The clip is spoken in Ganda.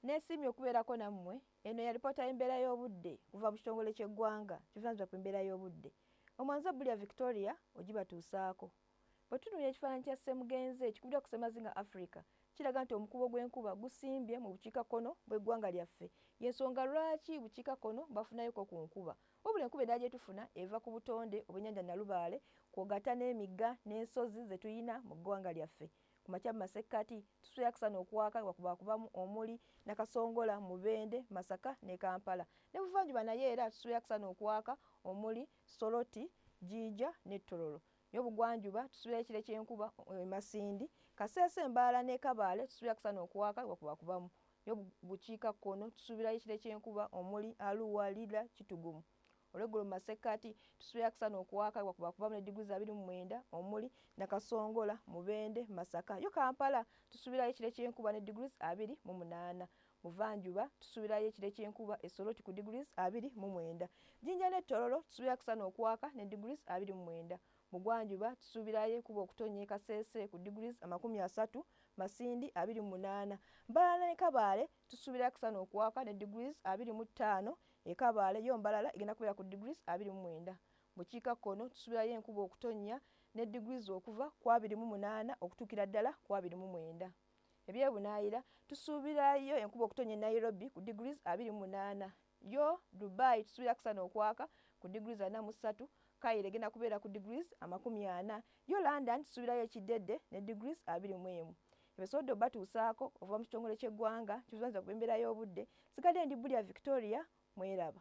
Neesimye okubeerako nammwe. Eno ya lipoota y'embeera y'obudde kuva mu kitongole ky'eggwanga kivunaanyizibwa ku mbeera y'obudde. Omwanza Bulya Victoria ogibatuusaako. Bwe tutunuulira ekifaananyi kya Ssemugenzi ekikubiddwa ku Ssemazinga Africa kiraga nti omukubo gw'enkuba gusimbye mu bukiikakkono bw'eggwanga lyaffe. Y'ensonga lwaki bukiikakkono bafunayoko ku nkuba. Wabula enkuba endala gye tufuna eva ku butonde obw'ennyanja Nalubaale kw'ogatta n'emigga n'ensozi ze tuyina mu ggwanga lyaffe. Ku makya mu masekkati tusuubira akasana okuwaaka wakubamu omuli Nakasongola, Mubende, Masaka ne Kampala. Ne buvanjuba naye era tusuubira akasana okuwaaka omuli Soroti, Jjija ne Tororo. Y'obugwanjuba tusuubira ekire ky'enkuba Masindi, Kasese, Mbaala ne Kabaale tusuubira akasana okuwaaka wakubamu. Y'obukiikakkono tusuubira ekire ky'enkuba omuli Arua, Lira, Kitugumu. Olw'eggulu mu masekkati tusuubira akasana okuwaaka wakubamu ne diguli 29 omuli Nakasongola, Mubende, Masaka. Yo Kampala tusuubirayo ekire ky'enkuba ne diguli 28. Buvanjuba tusuubirayo ekire ky'enkuba Soroti ku diguli 29. Jjinja ne Tororo tusuubira akasana okuwaaka ne diguli 29. Mugwanjuba tusuubirayo enkuba okutonnya e Kasese ku diguli 30, Masindi 28. Mbalala ne Kabaale tusuubira akasana okuwaaka ne diguli 25. E Kabaale yo Mbalala egenda kubeera ku diguli 29. Bukiikakkono tusuubirayo enkuba okutonnya ne diguli okuva ku 28 okutuukira ddala ku 29. Ebyebunaayira tusuubirayo enkuba okutonnya e Nairobi ku diguli 28. Yo Dubai tusuubira akasana okuwaaka ku diguli 43. Kairo egenda kubeera ku diguli 40. Yo London tusuubirayo ekidedde ne diguli 21. Ebisobodde obbatuusaako okuva mu kitongole ky'eggwanga kivunaanyizibwa ku mbeera y'obudde. Sigadde ndi Bulya Victoria, mweraba.